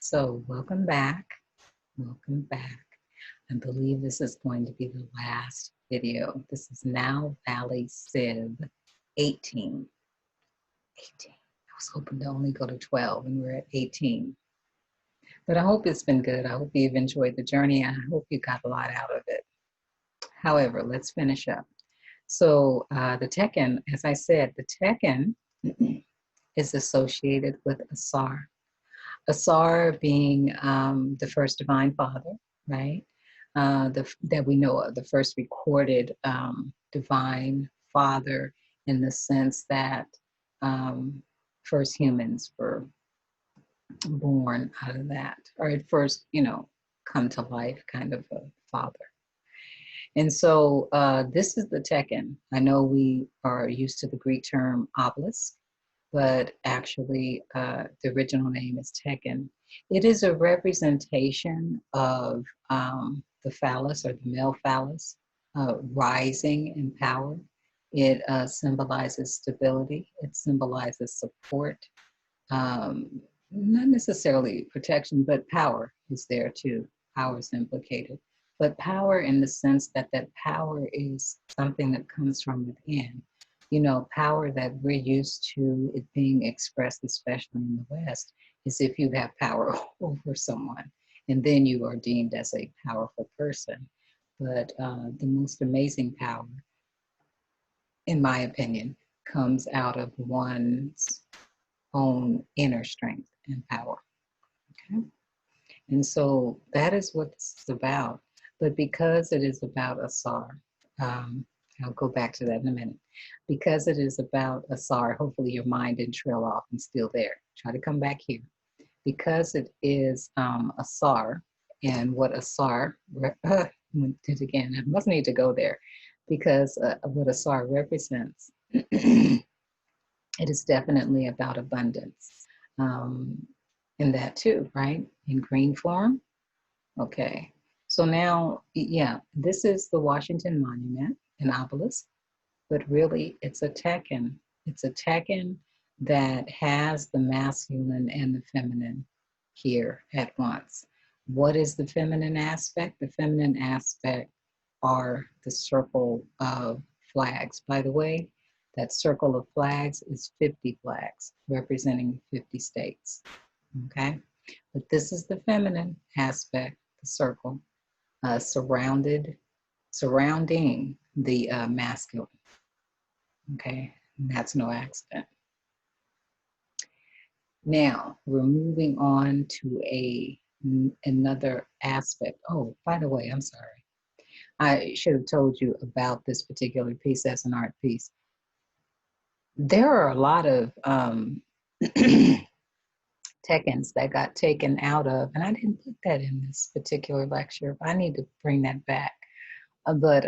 So welcome back. Welcome back. I believe this is going to be the last video. This is NileValleyCiv 18. 18. I was hoping to only go to 12 and we're at 18. But I hope it's been good. I hope you've enjoyed the journey. I hope you got a lot out of it. However, let's finish up. So the Teken, as I said, the Teken is associated with Asar. Asar being the first divine father, right? That we know of, the first recorded divine father in the sense that first humans were born out of that, or at first, come to life kind of a father. And so this is the Teken. I know we are used to the Greek term obelisk, but actually the original name is Teken. It is a representation of the phallus or the male phallus rising in power. It symbolizes stability. It symbolizes support. Not necessarily protection, but power is there too. Power is implicated. But power in the sense that that power is something that comes from within. Power that we're used to it being expressed, especially in the West, is if you have power over someone, and then you are deemed as a powerful person. But the most amazing power, in my opinion, comes out of one's own inner strength and power. Okay? And so that is what this is about. But because it is about Asar, I'll go back to that in a minute. Because it is about Asar, hopefully your mind didn't trail off and still there. Try to come back here. Because it is Asar, and what Asar, did again, I must need to go there, because what Asar represents, it is definitely about abundance. In that too, right? In green form. Okay. So now, yeah, this is the Washington Monument, an obelisk, but really it's a Teken. It's a Teken that has the masculine and the feminine here at once. What is the feminine aspect? The feminine aspect are the circle of flags. By the way, that circle of flags is 50 flags representing 50 states. Okay, but this is the feminine aspect, the circle, surrounding the masculine. Okay, and that's no accident. Now we're moving on to another aspect. Oh, by the way, I'm sorry. I should have told you about this particular piece as an art piece. There are a lot of Tekens that got taken out of, and I didn't put that in this particular lecture. I need to bring that back. But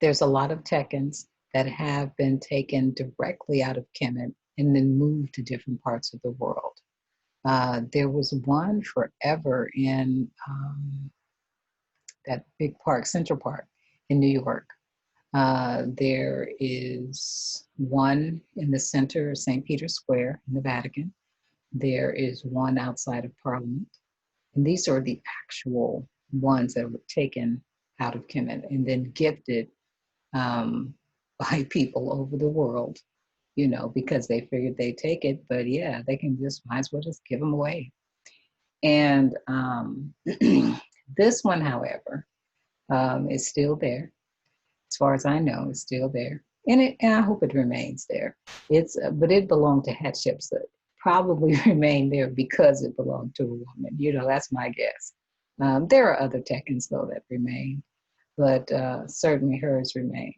there's a lot of Tekens that have been taken directly out of Kemet and then moved to different parts of the world. There was one forever in that big park, Central Park in New York. There is one in the center of St. Peter's Square in the Vatican. There is one outside of Parliament. And these are the actual ones that were taken out of Kemet and then gifted by people over the world, because they figured they'd take it. But yeah, they can might as well just give them away. And this one, however, is still there. As far as I know, it's still there. And I hope it remains there. But it belonged to Hatshepsut. Probably remained there because it belonged to a woman. That's my guess. There are other Tekens though that remain, but certainly hers remained.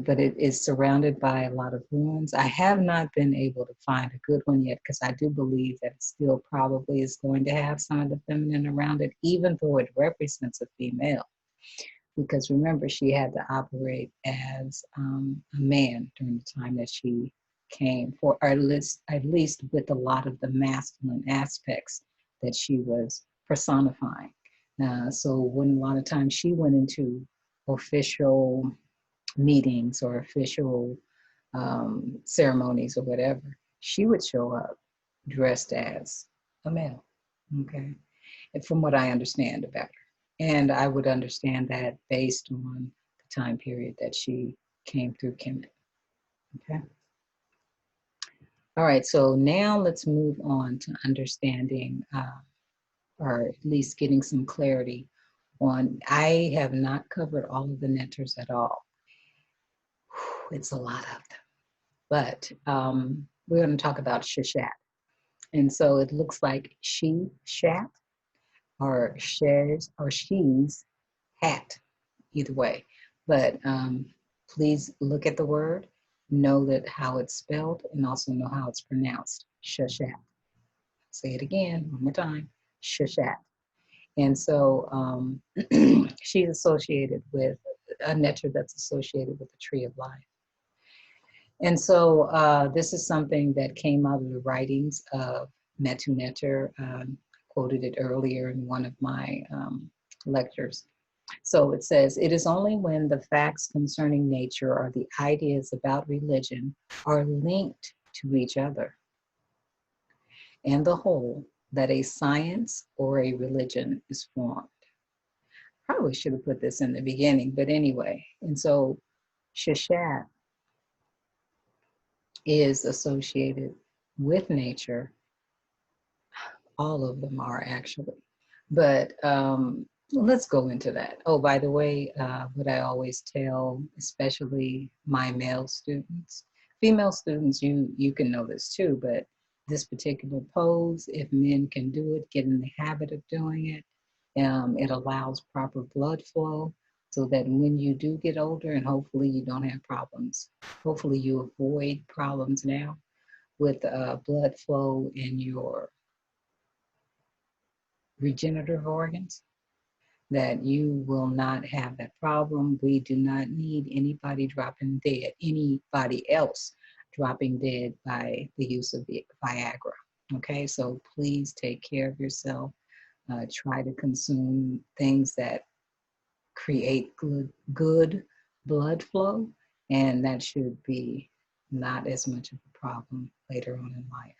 But it is surrounded by a lot of ruins. I have not been able to find a good one yet because I do believe that it still probably is going to have some of the feminine around it, even though it represents a female. Because remember, she had to operate as a man during the time that she came, or at least with a lot of the masculine aspects that she was personifying. So when a lot of times she went into official meetings or official ceremonies or whatever, she would show up dressed as a male. Okay. And from what I understand about her. And I would understand that based on the time period that she came through Kemet. Okay. All right. So now let's move on to understanding, or at least getting some clarity on. I have not covered all of the mentors at all. It's a lot of them. But we're going to talk about Sheshat. And so it looks like she shat or shares or she's hat, either way. But please look at the word, know that how it's spelled, and also know how it's pronounced. Sheshat. Say it again, one more time. Sheshat. And so she's associated with a nectar that's associated with the tree of life. And so this is something that came out of the writings of Metu Neter. I quoted it earlier in one of my lectures. So it says, it is only when the facts concerning nature or the ideas about religion are linked to each other and the whole that a science or a religion is formed. Probably should have put this in the beginning, but anyway. And so Sheshat is associated with nature. All of them are actually. But let's go into that. Oh, by the way, what I always tell, especially my male students, female students, you can know this too, but this particular pose, if men can do it, get in the habit of doing it, it allows proper blood flow so that when you do get older, and hopefully you don't have problems, hopefully you avoid problems now with blood flow in your regenerative organs, that you will not have that problem. We do not need anybody dropping dead, anybody else dropping dead by the use of Viagra. Okay, so please take care of yourself. Try to consume things that create good blood flow, and that should be not as much of a problem later on in life.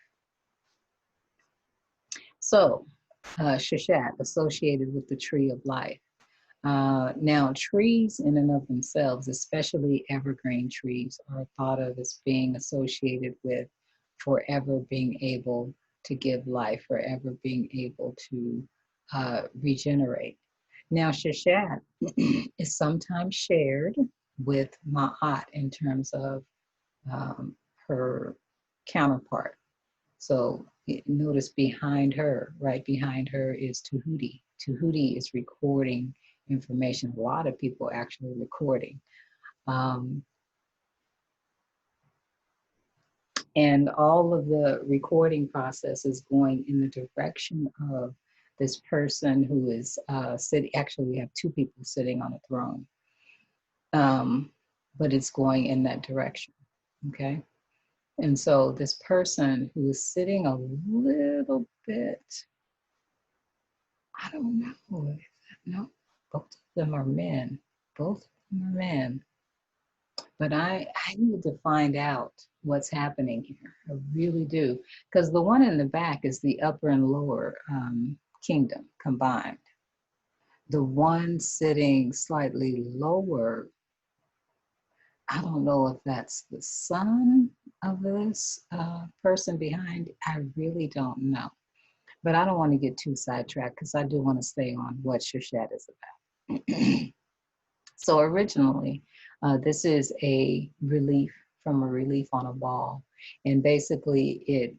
So, Sheshat, associated with the tree of life. Now, trees in and of themselves, especially evergreen trees, are thought of as being associated with forever being able to give life, forever being able to regenerate. Now, Sheshat is sometimes shared with Ma'at in terms of her counterpart. So notice behind her, right behind her is Tahuti. Tahuti is recording information. A lot of people actually recording. And all of the recording process is going in the direction of this person who is sitting. Actually, we have two people sitting on a throne, but it's going in that direction. Okay. And so this person who is sitting a little bit, I don't know. No, both of them are men. Both of them are men. But I need to find out what's happening here. I really do. Because the one in the back is the upper and lower kingdom combined. The one sitting slightly lower, I don't know if that's the son of this person behind. I really don't know. But I don't want to get too sidetracked because I do want to stay on what Sheshat is about. So originally, this is a relief from a relief on a wall. And basically it,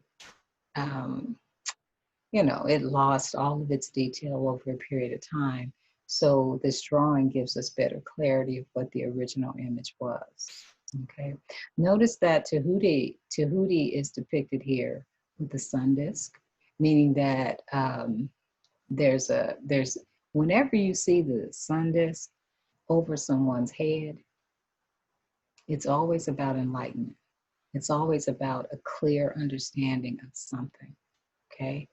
it lost all of its detail over a period of time. So this drawing gives us better clarity of what the original image was. Okay. Notice that Tahuti is depicted here with the sun disk, meaning that there's whenever you see the sun disk over someone's head, it's always about enlightenment. It's always about a clear understanding of something. Okay.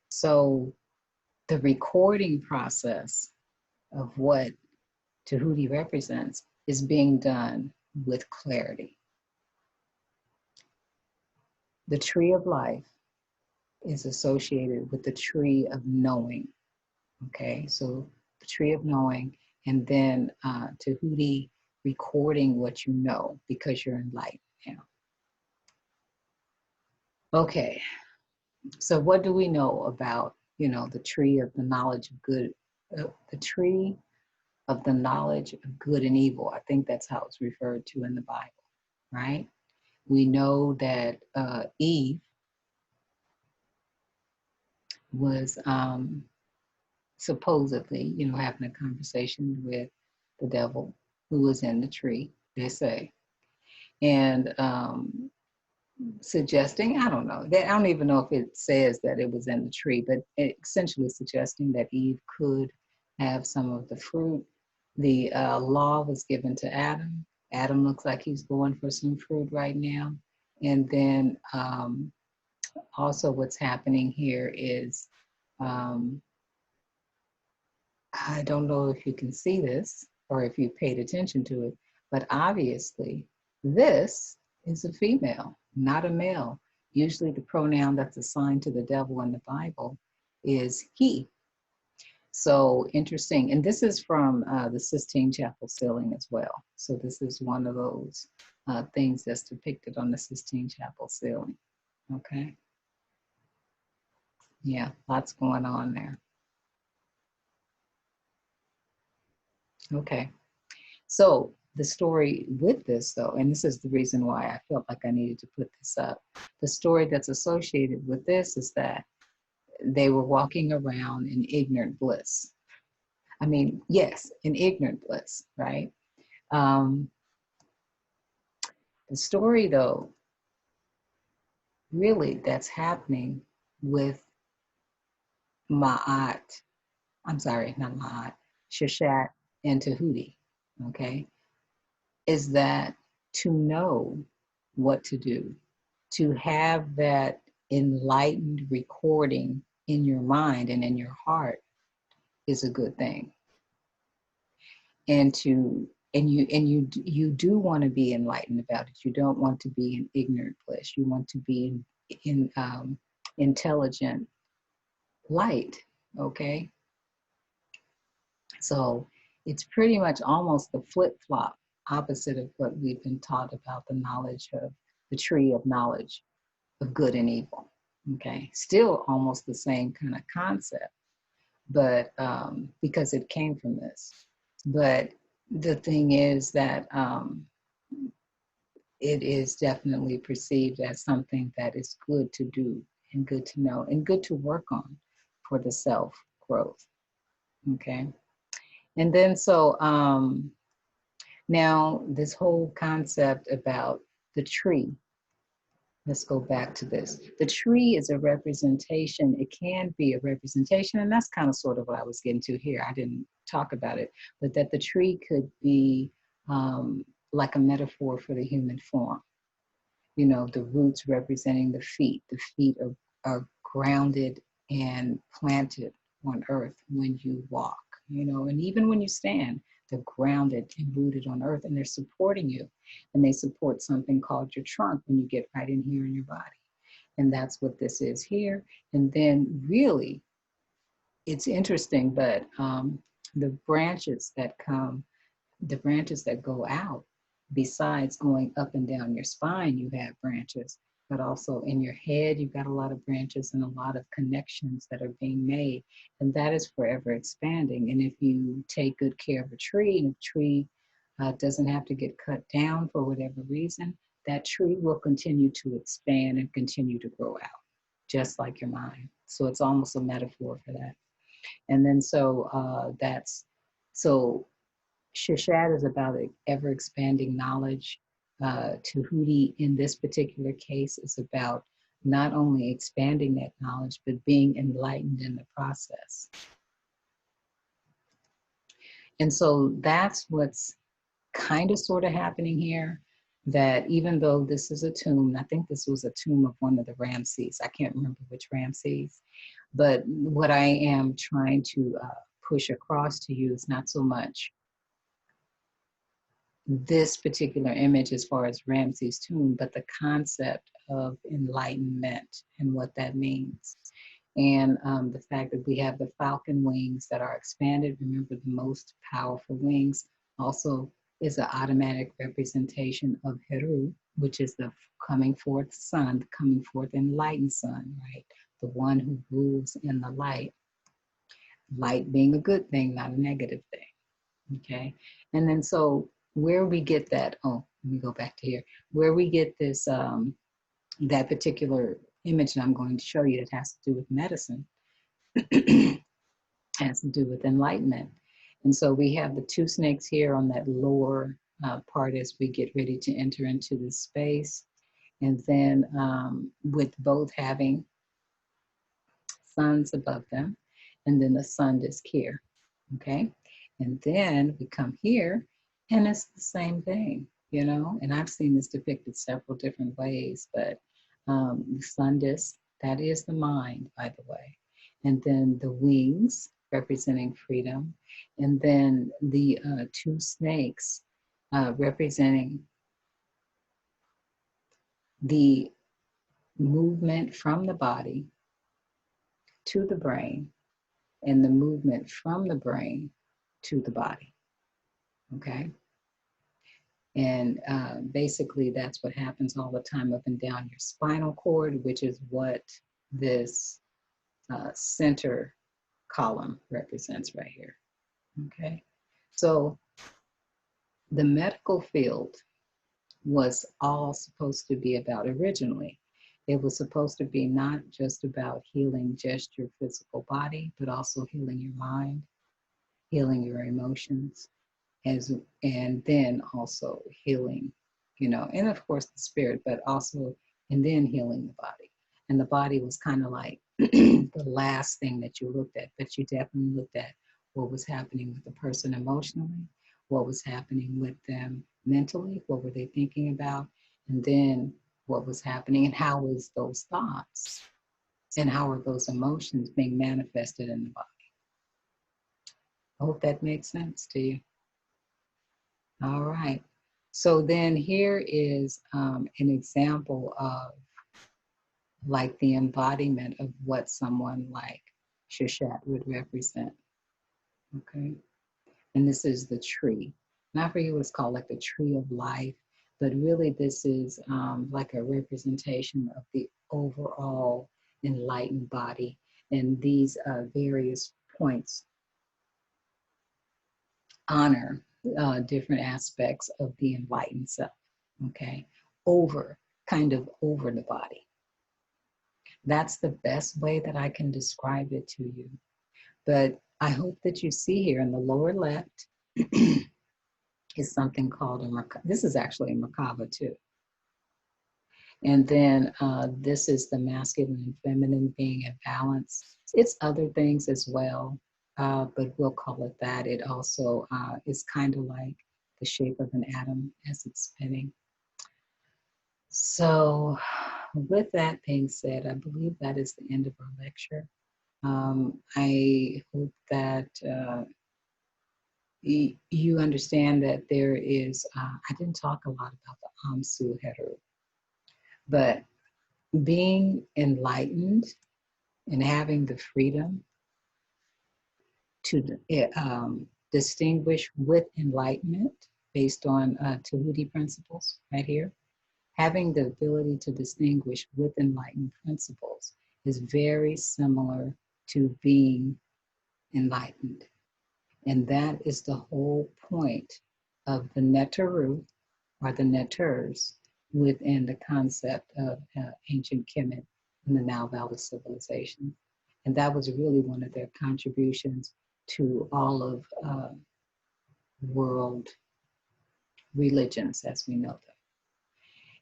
So the recording process of what Tahuti represents is being done with clarity. The tree of life is associated with the tree of knowing. Okay, so the tree of knowing, and then Tahuti recording what you know because you're enlightened now. Okay, so what do we know about, the tree of the knowledge of good, the tree of the knowledge of good and evil? I think that's how it's referred to in the Bible, right? We know that Eve was supposedly, having a conversation with the devil who was in the tree, they say, and suggesting, I don't know, I don't even know if it says that it was in the tree, but essentially suggesting that Eve could have some of the fruit. The law was given to Adam. Adam looks like he's going for some fruit right now. And then also what's happening here is, I don't know if you can see this or if you paid attention to it, but obviously this is a female, not a male. Usually the pronoun that's assigned to the devil in the Bible is he. So interesting. And this is from the Sistine Chapel ceiling as well. So this is one of those things that's depicted on the Sistine Chapel ceiling. Okay. Yeah, lots going on there. Okay. So the story with this, though, and this is the reason why I felt like I needed to put this up, the story that's associated with this is that they were walking around in ignorant bliss. I mean, yes, in ignorant bliss, right? The story, though, really that's happening with Ma'at, I'm sorry, not Ma'at, Sheshat and Tahuti, okay, is that to know what to do, to have that enlightened recording in your mind and in your heart is a good thing. And you do want to be enlightened about it. You don't want to be in ignorant bliss. You want to be in intelligent light. Okay, so it's pretty much almost the flip-flop opposite of what we've been taught about the knowledge of the tree of knowledge of good and evil. Okay, still almost the same kind of concept, but because it came from this. But the thing is that it is definitely perceived as something that is good to do and good to know and good to work on for the self growth. Okay, and then so now this whole concept about the tree. Let's go back to this. The tree is a representation. It can be a representation, and that's kind of sort of what I was getting to here. I didn't talk about it, but that the tree could be like a metaphor for the human form. The roots representing the feet. The feet are grounded and planted on earth when you walk, and even when you stand, they're grounded and rooted on earth, and they're supporting you. And they support something called your trunk when you get right in here in your body. And that's what this is here. And then really, it's interesting, but the branches that go out, besides going up and down your spine, you have branches, but also in your head, you've got a lot of branches and a lot of connections that are being made. And that is forever expanding. And if you take good care of a tree, and a tree doesn't have to get cut down for whatever reason, that tree will continue to expand and continue to grow out, just like your mind. So it's almost a metaphor for that. And then so Sheshat is about ever expanding knowledge. Tahuti, in this particular case, is about not only expanding that knowledge, but being enlightened in the process. And so that's what's kind of sort of happening here, that even though this is a tomb, I think this was a tomb of one of the Ramses, I can't remember which Ramses, but what I am trying to push across to you is not so much this particular image as far as Ramses' tomb, but the concept of enlightenment and what that means. And the fact that we have the falcon wings that are expanded. Remember, the most powerful wings also is an automatic representation of Heru, which is the coming forth sun, the coming forth enlightened sun, right? The one who rules in the light. Light being a good thing, not a negative thing, okay? And then so where we get that, oh, let me go back to here, where we get this, that particular image that I'm going to show you that has to do with medicine, has to do with enlightenment. And so we have the two snakes here on that lower part as we get ready to enter into this space. And then with both having suns above them, and then the sun is here, okay? And then we come here, and it's the same thing, you know? And I've seen this depicted several different ways, but the sun disk, that is the mind, by the way. And then the wings, representing freedom. And then the two snakes representing the movement from the body to the brain, and the movement from the brain to the body, okay? And basically that's what happens all the time up and down your spinal cord, which is what this center column represents right here, okay? So the medical field was all supposed to be about originally. It was supposed to be not just about healing just your physical body, but also healing your mind, healing your emotions, and then also healing, you know, and of course the spirit, but also, and then healing the body. And the body was kind of like the last thing that you looked at, but you definitely looked at what was happening with the person emotionally, what was happening with them mentally, what were they thinking about, and then what was happening and how was those thoughts and how are those emotions being manifested in the body. I hope that makes sense to you. All right. So then here is an example of like the embodiment of what someone like Sheshat would represent. Okay. And this is the tree. And I forget what it's called, like the tree of life. But really, this is like a representation of the overall enlightened body. And these various points honor different aspects of the enlightened self, okay? Kind of over the body. That's the best way that I can describe it to you. But I hope that you see here in the lower left is something called a Merkaba. This is actually a Merkaba too. And then this is the masculine and feminine being in balance. It's other things as well, but we'll call it that. It also is kind of like the shape of an atom as it's spinning. So with that being said, I believe that is the end of our lecture. I hope that you understand that there is, I didn't talk a lot about the Amsu Heru, but being enlightened and having the freedom to distinguish with enlightenment based on Tahuti principles right here. Having the ability to distinguish with enlightened principles is very similar to being enlightened. And that is the whole point of the Netaru, or the Neters, within the concept of ancient Kemet in the Nile Valley civilization. And that was really one of their contributions to all of world religions as we know them.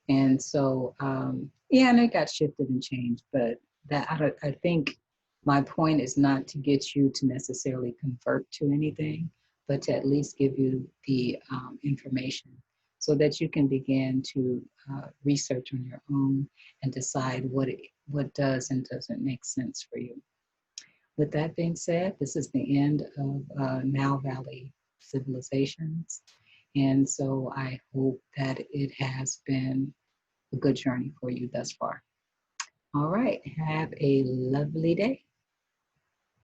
And so, yeah, and it got shifted and changed, but that I think my point is not to get you to necessarily convert to anything, but to at least give you the information so that you can begin to research on your own and decide what does and doesn't make sense for you. With that being said, this is the end of Nile Valley Civilizations. And so I hope that it has been a good journey for you thus far. All right. Have a lovely day.